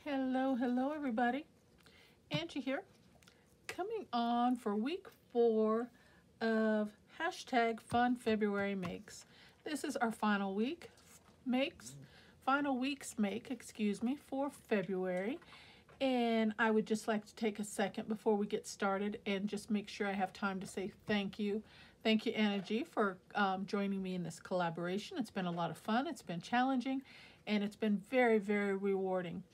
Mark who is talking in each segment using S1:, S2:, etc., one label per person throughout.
S1: Hello, hello everybody. Angie here, coming on for week 4 of hashtag Fun February Makes. This is our final week's make, for February. And I would just like to take a second before we get started and just make sure I have time to say thank you. Thank you, Anna G, for joining me in this collaboration. It's been a lot of fun, it's been challenging, and it's been very, very rewarding.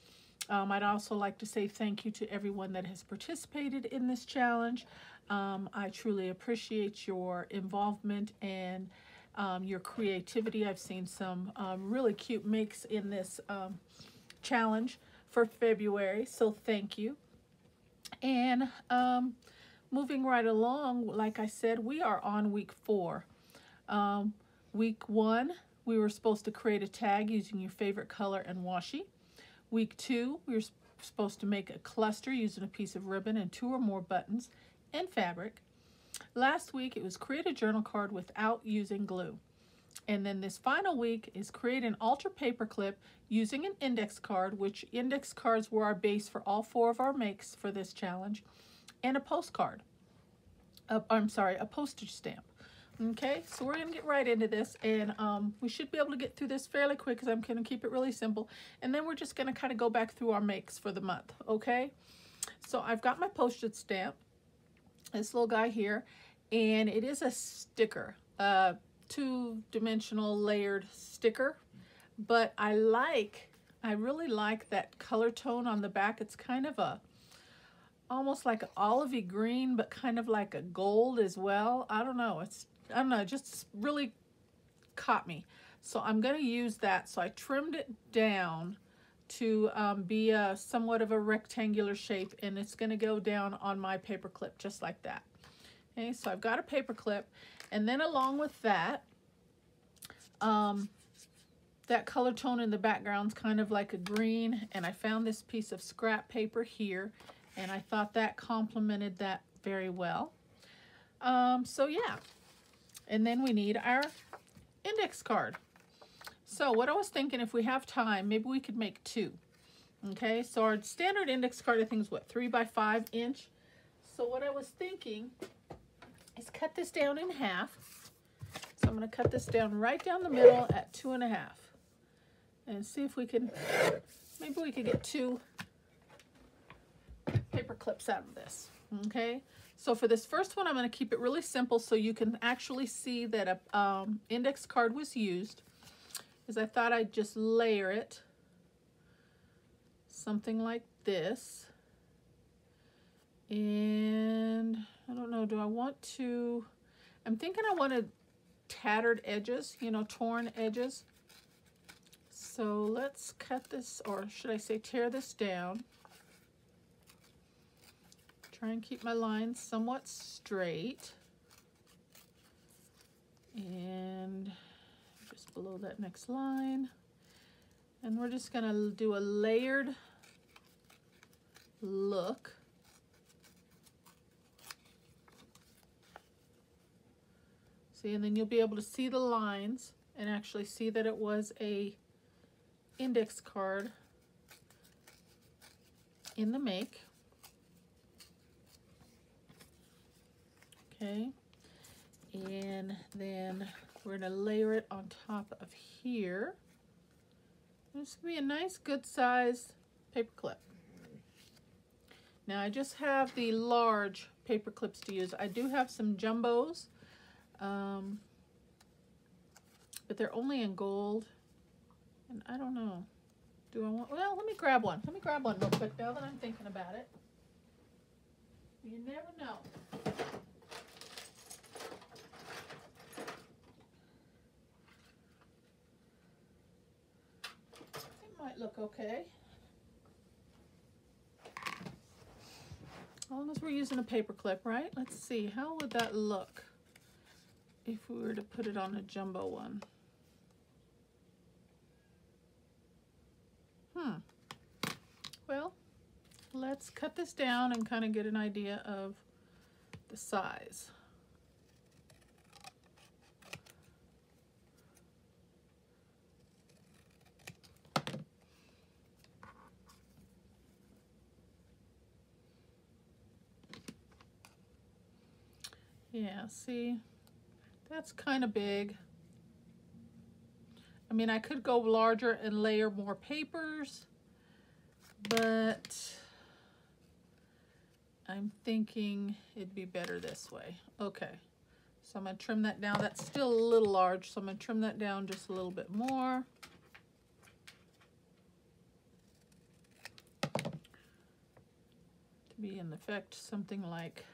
S1: I'd also like to say thank you to everyone that has participated in this challenge. I truly appreciate your involvement and your creativity. I've seen some really cute makes in this challenge for February, so thank you. And moving right along, like I said, we are on week 4. Week 1, we were supposed to create a tag using your favorite color and washi. Week 2, we were supposed to make a cluster using a piece of ribbon and 2 or more buttons and fabric. Last week, it was create a journal card without using glue. And then this final week is create an altar paper clip using an index card, which index cards were our base for all 4 of our makes for this challenge, and a postcard. A postage stamp. Okay, so we're going to get right into this, and we should be able to get through this fairly quick because I'm going to keep it really simple. And then we're just going to kind of go back through our makes for the month, okay? So I've got my postage stamp, this little guy here, and it is a sticker, a 2-dimensional layered sticker. But I really like that color tone on the back. It's kind of almost like an olivey green, but kind of like a gold as well. I don't know, it just really caught me. So I'm going to use that. So I trimmed it down to be somewhat of a rectangular shape, and it's going to go down on my paper clip just like that. Okay, so I've got a paper clip, and then along with that, that color tone in the background is kind of like a green, and I found this piece of scrap paper here, and I thought that complemented that very well. So yeah. And then we need our index card. So what I was thinking, if we have time, maybe we could make 2. Okay, so our standard index card, I think, is what, 3 by 5 inch. So what I was thinking is cut this down in half. So I'm going to cut this down right down the middle at 2.5. And see if we can, maybe we could get 2 paper clips out of this. Okay. So for this first one, I'm going to keep it really simple so you can actually see that a index card was used, because I thought I'd just layer it something like this. And I don't know, do I want to, I'm thinking I wanted tattered edges, you know, torn edges. So let's cut this, or should I say tear this down. Try and keep my lines somewhat straight. And just below that next line. And we're just going to do a layered look. See, and then you'll be able to see the lines and actually see that it was a index card in the make. Okay, and then we're going to layer it on top of here. This will be a nice, good size paper clip. Now I just have the large paper clips to use. I do have some jumbos, but they're only in gold, and I don't know. Do I want, well, let me grab one. Let me grab one real quick now that I'm thinking about it. You never know. Might look okay. As long as we're using a paper clip, right? Let's see, how would that look if we were to put it on a jumbo one? Well, let's cut this down and kind of get an idea of the size. Yeah, see, that's kind of big. I mean, I could go larger and layer more papers, but I'm thinking it'd be better this way. Okay, so I'm gonna trim that down. That's still a little large, so I'm gonna trim that down just a little bit more. To be in effect something like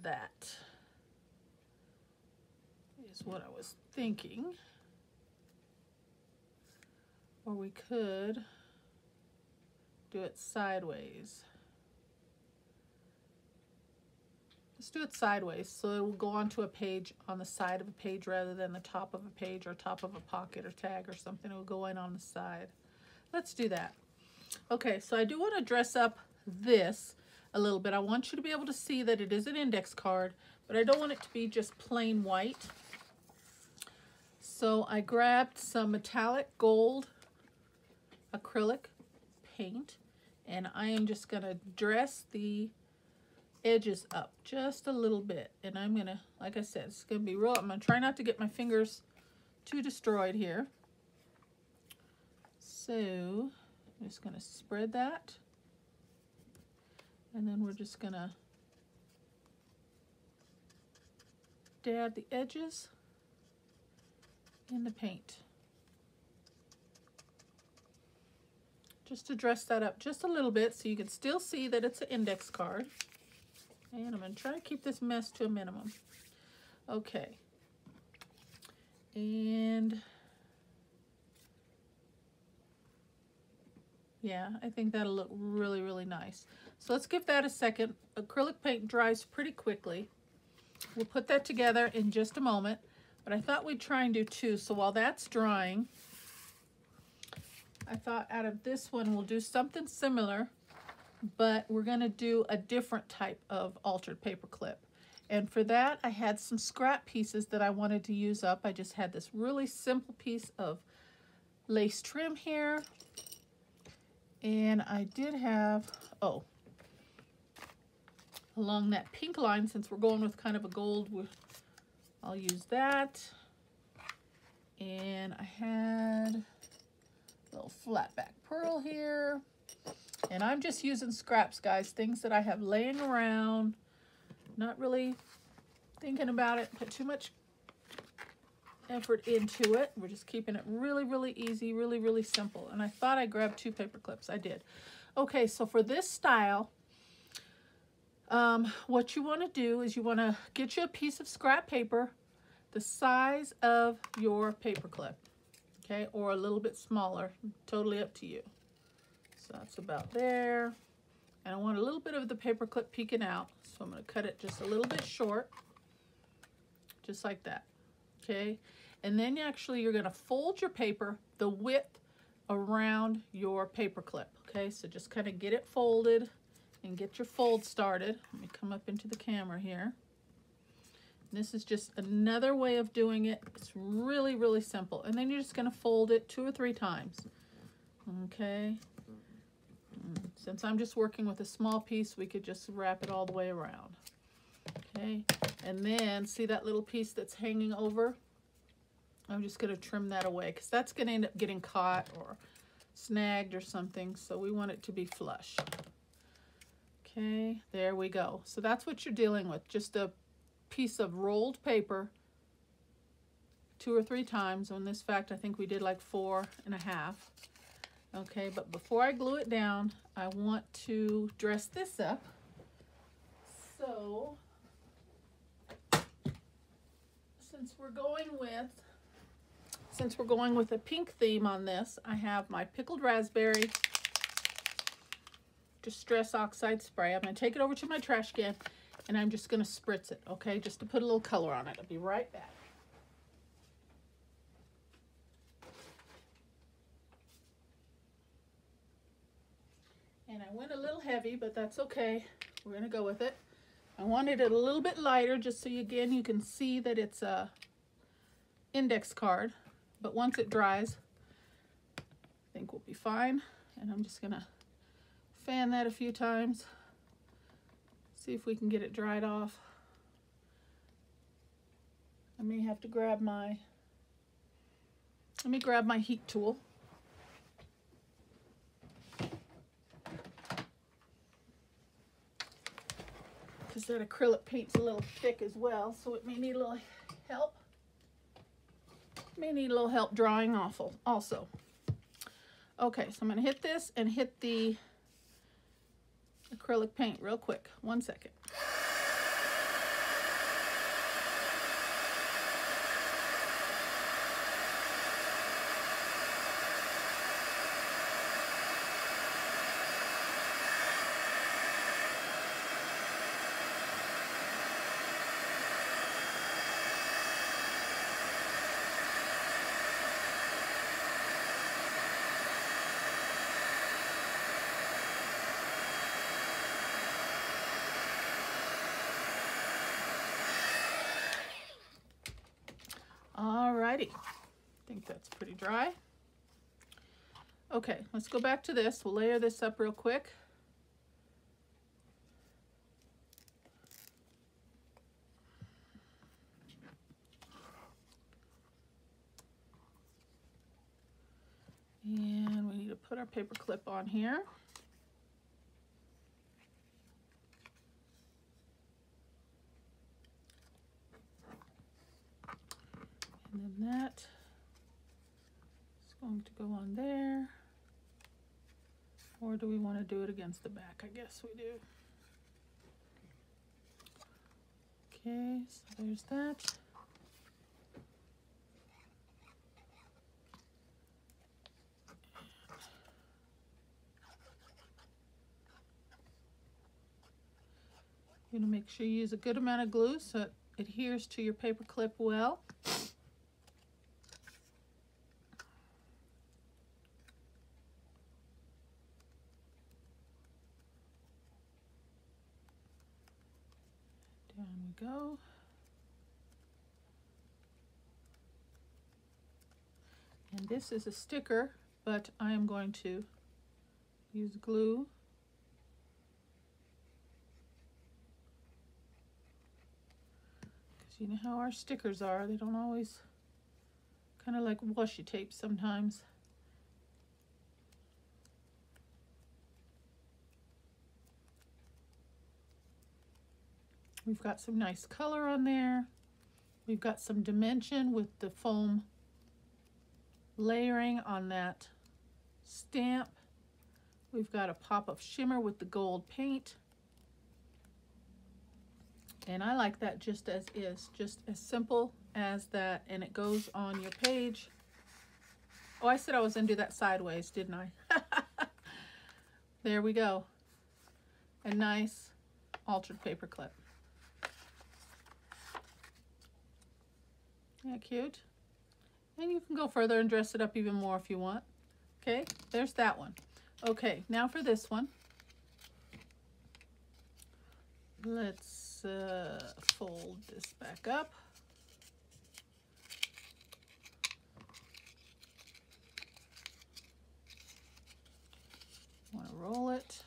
S1: that is what I was thinking. Or we could do it sideways. Let's do it sideways so it will go onto a page on the side of a page rather than the top of a page or top of a pocket or tag or something. It will go in on the side. Let's do that. Okay, so I do want to dress up this a little bit. I want you to be able to see that it is an index card, but I don't want it to be just plain white. So I grabbed some metallic gold acrylic paint, and I am just going to dress the edges up just a little bit. And I'm going to, like I said, it's going to be real. I'm going to try not to get my fingers too destroyed here. So I'm just going to spread that. And then we're just going to dab the edges in the paint. Just to dress that up just a little bit so you can still see that it's an index card. And I'm going to try to keep this mess to a minimum. Okay. And yeah, I think that'll look really, really nice. So let's give that a second. Acrylic paint dries pretty quickly. We'll put that together in just a moment. But I thought we'd try and do two. So while that's drying, I thought out of this one we'll do something similar, but we're going to do a different type of altered paper clip. And for that, I had some scrap pieces that I wanted to use up. I just had this really simple piece of lace trim here. And I did have, along that pink line, since we're going with kind of a gold, I'll use that. And I had a little flat back pearl here. And I'm just using scraps, guys, things that I have laying around. Not really thinking about it, put too much effort into it. We're just keeping it really, really easy, really, really simple. And I thought I grabbed 2 paper clips. I did. Okay, so for this style, what you want to do is you want to get you a piece of scrap paper the size of your paper clip, okay, or a little bit smaller, totally up to you. So that's about there. And I want a little bit of the paper clip peeking out, so I'm going to cut it just a little bit short, just like that, okay? And then you're going to fold your paper the width around your paper clip, okay? So just kind of get it folded and get your fold started. Let me come up into the camera here. This is just another way of doing it. It's really, really simple. And then you're just going to fold it 2 or 3 times, okay? Since I'm just working with a small piece, we could just wrap it all the way around. Okay, and then see that little piece that's hanging over? I'm just going to trim that away because that's going to end up getting caught or snagged or something. So we want it to be flush. Okay, there we go. So that's what you're dealing with. Just a piece of rolled paper 2 or 3 times. In this fact, I think we did like 4 1/2. Okay, but before I glue it down, I want to dress this up. So, since we're going with a pink theme on this, I have my pickled raspberry Distress Oxide spray. I'm going to take it over to my trash can, and I'm just going to spritz it, okay, just to put a little color on it. I'll be right back. And I went a little heavy, but that's okay. We're going to go with it. I wanted it a little bit lighter just so again you can see that it's a index card. But once it dries, I think we'll be fine. And I'm just going to fan that a few times. See if we can get it dried off. I may have to grab my, let me grab my heat tool. Because that acrylic paint's a little thick as well, so it may need a little help. May need a little help drying off also. Okay, so I'm going to hit this and hit the acrylic paint real quick. 1 second. Alrighty, I think that's pretty dry. Okay, let's go back to this. We'll layer this up real quick. And we need to put our paper clip on here. And then that is going to go on there. Or do we want to do it against the back? I guess we do. Okay, so there's that. You're going to make sure you use a good amount of glue so it adheres to your paper clip well. Down we go. And this is a sticker, but I am going to use glue. Because you know how our stickers are, they don't always, kind of like washi tape sometimes. We've got some nice color on there. We've got some dimension with the foam layering on that stamp. We've got a pop of shimmer with the gold paint. And I like that just as is, just as simple as that. And it goes on your page. Oh, I said I was gonna do that sideways, didn't I? There we go. A nice altered paper clip. Yeah, cute. And you can go further and dress it up even more if you want. Okay, there's that one. Okay, now for this one. Let's fold this back up. Want to roll it?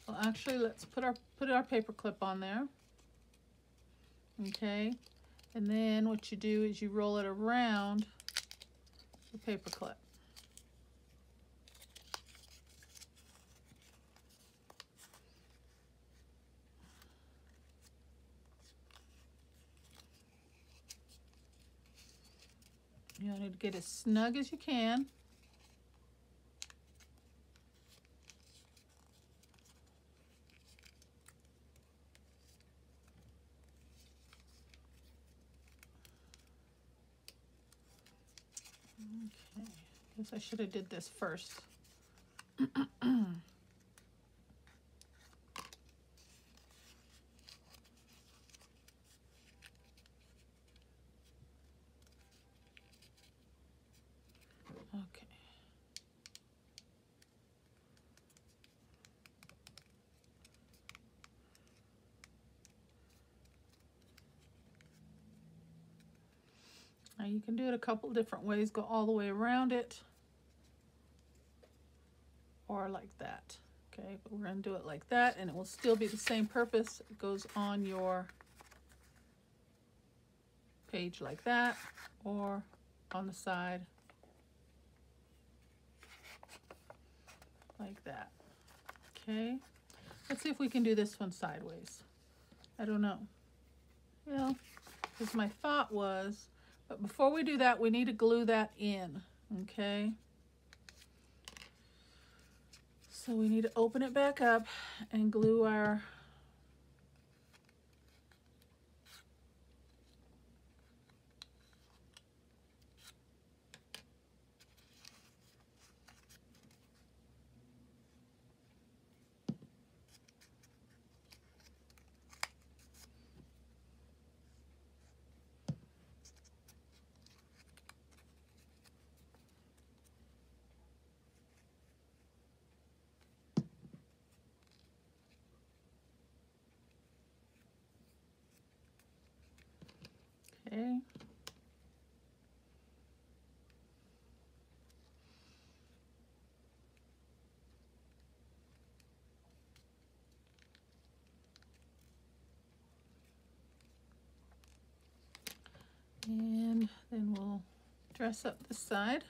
S1: Well, actually, let's put our paper clip on there. Okay. And then what you do is you roll it around the paper clip. You want to get as snug as you can. Okay, guess I should have did this first. Okay. Now you can do it a couple different ways. Go all the way around it. Or like that. Okay, but we're going to do it like that and it will still be the same purpose. It goes on your page like that, or on the side like that. Okay, let's see if we can do this one sideways. I don't know. Well, because my thought was, but before we do that, we need to glue that in, okay? So we need to open it back up and glue our okay. And then we'll dress up this side.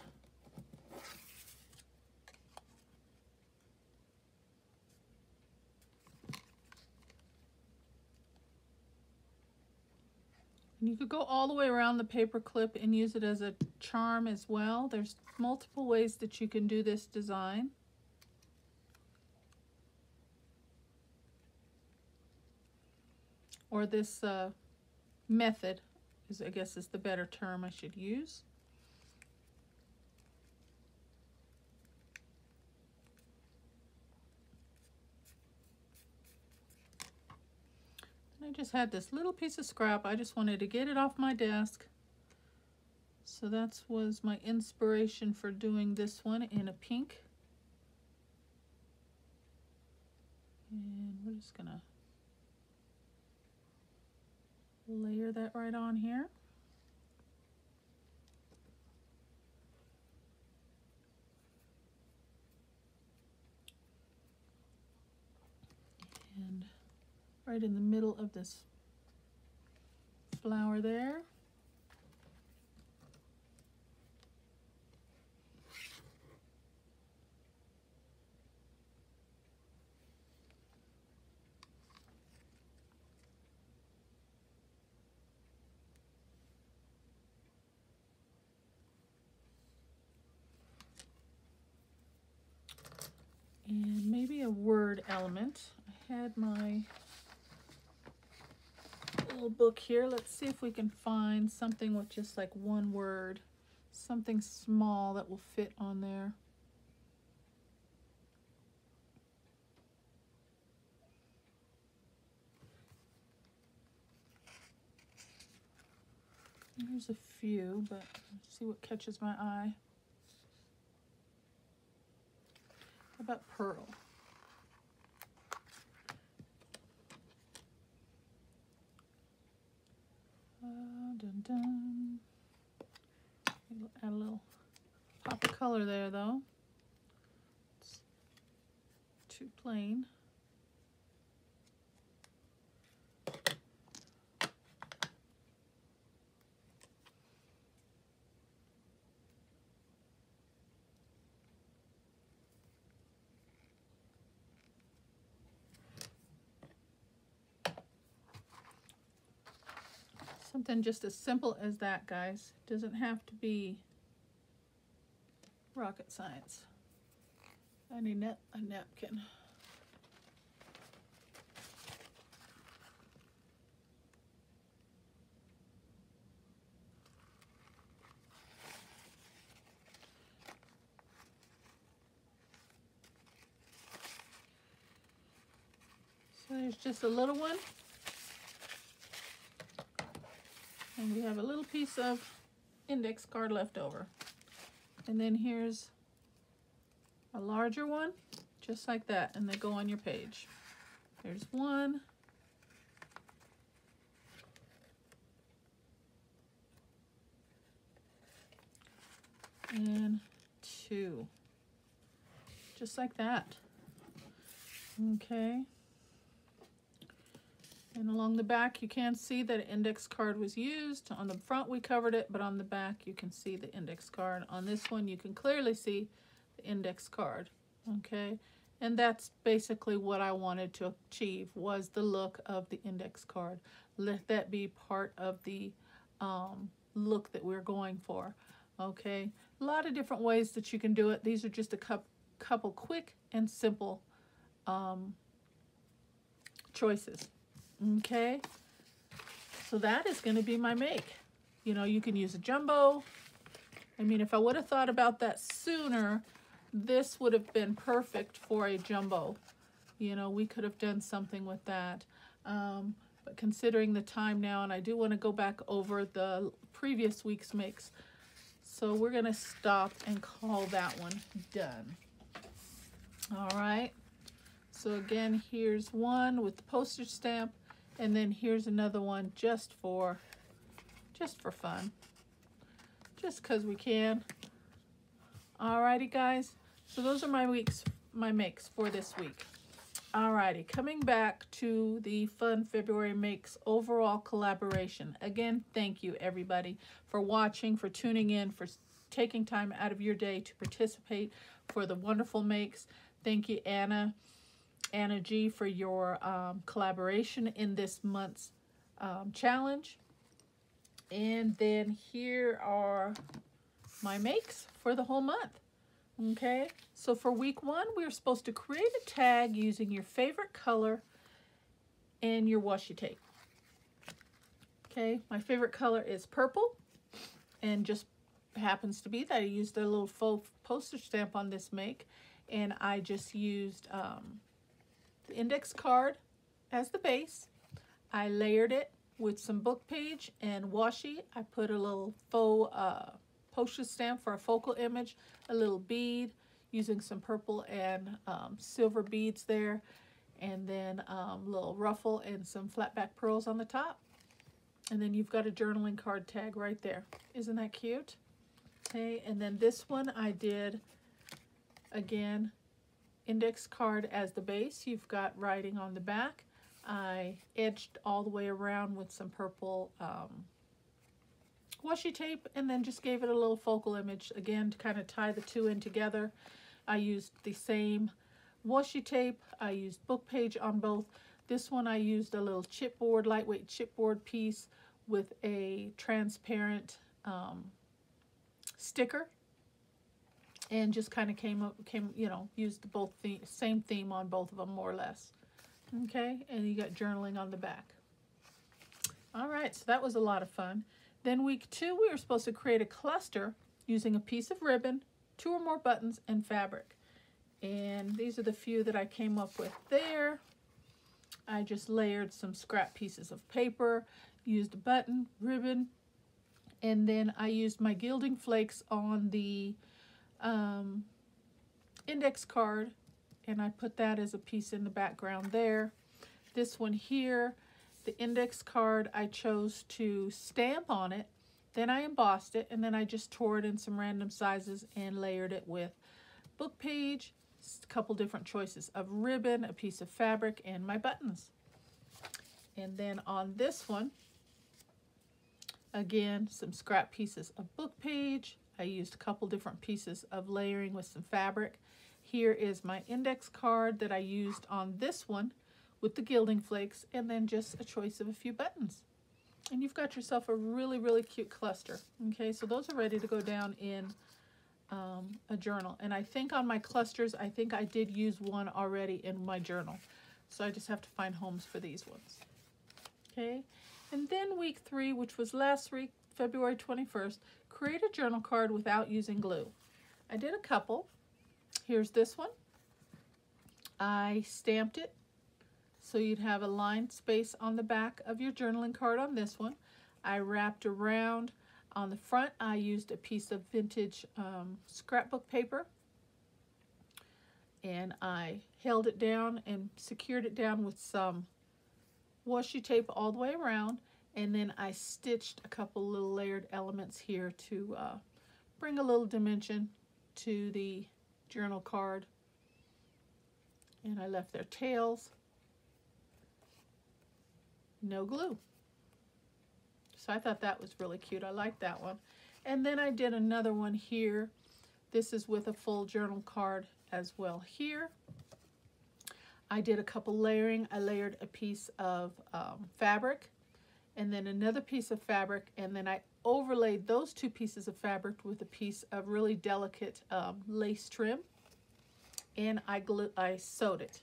S1: And you could go all the way around the paper clip and use it as a charm as well. There's multiple ways that you can do this design. Or this method is, I guess, is the better term I should use. I just had this little piece of scrap. I just wanted to get it off my desk. So that was my inspiration for doing this one in a pink. And we're just gonna layer that right on here. And right in the middle of this flower there. And maybe a word element. I had my little book here. Let's see if we can find something with just like one word, something small that will fit on there. There's a few, but let's see what catches my eye. How about pearl? Dun dun. We'll add a little pop of color there, though. It's too plain. Something just as simple as that, guys. Doesn't have to be rocket science. I need a napkin. So there's just a little one. And we have a little piece of index card left over. And then here's a larger one, just like that, and they go on your page. There's one. And two. Just like that. Okay. And along the back, you can see that an index card was used. On the front, we covered it, but on the back, you can see the index card. On this one, you can clearly see the index card, okay? And that's basically what I wanted to achieve, was the look of the index card. Let that be part of the look that we're going for, okay? A lot of different ways that you can do it. These are just a couple quick and simple choices. Okay, so that is going to be my make. You know, you can use a jumbo. I mean, if I would have thought about that sooner, this would have been perfect for a jumbo. You know, we could have done something with that. But considering the time now, and I do want to go back over the previous week's makes, so we're going to stop and call that one done. All right. So again, here's one with the postage stamp. And then here's another one just for fun. Just because we can. Alrighty, guys. So those are my makes for this week. Alrighty, coming back to the Fun February Makes overall collaboration. Again, thank you everybody for watching, for tuning in, for taking time out of your day to participate, for the wonderful makes. Thank you, Anna G, for your collaboration in this month's challenge. And then here are my makes for the whole month. Okay, so for week 1, we are supposed to create a tag using your favorite color and your washi tape. Okay, my favorite color is purple, and just happens to be that I used a little faux postage stamp on this make, and I just used the index card as the base. I layered it with some book page and washi. I put a little faux postage stamp for a focal image, a little bead using some purple and silver beads there, and then a little ruffle and some flat back pearls on the top. And then you've got a journaling card tag right there. Isn't that cute? Okay, and then this one I did, again, index card as the base. You've got writing on the back. I edged all the way around with some purple washi tape, and then just gave it a little focal image again to kind of tie the two in together. I used the same washi tape. I used book page on both. This one I used a little chipboard, lightweight chipboard piece with a transparent sticker, and just kind of used both same theme on both of them, more or less. Okay, and you got journaling on the back. All right, so that was a lot of fun. Then week 2, we were supposed to create a cluster using a piece of ribbon, 2 or more buttons, and fabric. And these are the few that I came up with there. I just layered some scrap pieces of paper, used a button, ribbon, and then I used my gilding flakes on the index card, and I put that as a piece in the background there. This one here, the index card, I chose to stamp on it, then I embossed it, and then I just tore it in some random sizes and layered it with book page, a couple different choices of ribbon, a piece of fabric, and my buttons. And then on this one, again, some scrap pieces of book page. I used a couple different pieces of layering with some fabric. Here is my index card that I used on this one with the gilding flakes, and then just a choice of a few buttons. And you've got yourself a really, really cute cluster. Okay, so those are ready to go down in a journal. And I think on my clusters, I think I did use one already in my journal. So I just have to find homes for these ones. Okay, and then week 3, which was last week, February 21st, create a journal card without using glue. I did a couple. Here's this one. I stamped it so you'd have a lined space on the back of your journaling card on this one. I wrapped around on the front. I used a piece of vintage scrapbook paper, and I held it down and secured it down with some washi tape all the way around, and then I stitched a couple little layered elements here to bring a little dimension to the journal card. And I left their tails. no glue. So I thought that was really cute. I like that one. And then I did another one here. This is with a full journal card as well here. I did a couple layering. I layered a piece of fabric and then another piece of fabric, and then I overlaid those two pieces of fabric with a piece of really delicate lace trim, and I sewed it.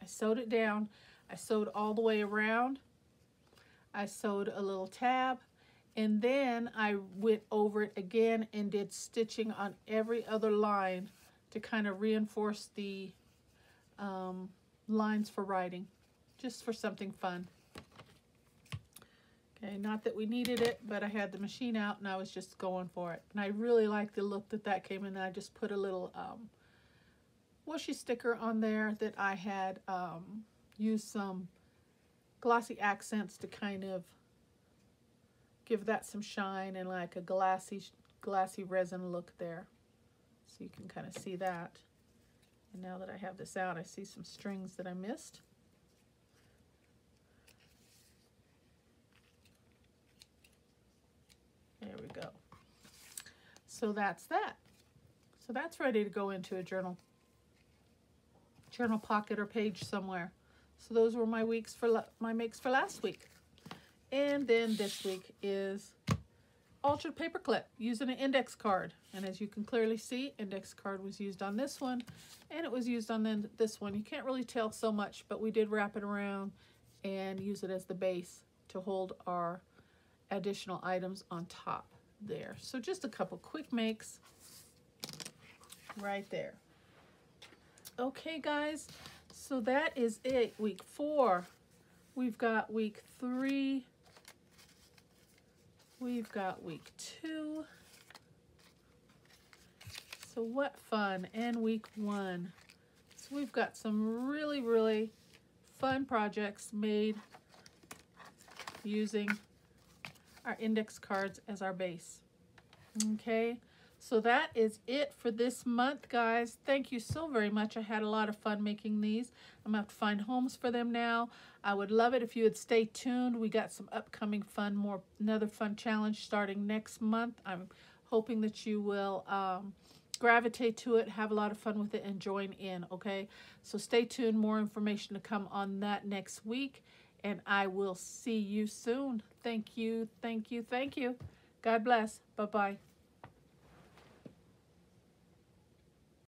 S1: I sewed it down. I sewed all the way around. I sewed a little tab, and then I went over it again and did stitching on every other line to kind of reinforce the lines for writing, just for something fun. Okay, not that we needed it, but I had the machine out and I was just going for it. And I really like the look that came in. I just put a little washi sticker on there that I had used some glossy accents to kind of give that some shine and like a glassy resin look there. So you can kind of see that. And now that I have this out, I see some strings that I missed. There we go. So that's that. So that's ready to go into a journal pocket or page somewhere. So those were my makes for last week. And then this week is altered paperclip using an index card. And as you can clearly see, index card was used on this one and it was used on this one. You can't really tell so much, but we did wrap it around and use it as the base to hold our additional items on top there. So just a couple quick makes right there. Okay, guys, so that is it. Week 4. We've got week 3. We've got week 2. So what fun. And week 1. So we've got some really, really fun projects made using our index cards as our base. Okay, so that is it for this month, guys. Thank you so very much. I had a lot of fun making these. I'm gonna have to find homes for them now. I would love it if you would stay tuned. We got some upcoming fun, another fun challenge starting next month. I'm hoping that you will gravitate to it, have a lot of fun with it, and join in, okay? So stay tuned. More information to come on that next week, and I will see you soon. Thank you, thank you, thank you. God bless. Bye-bye.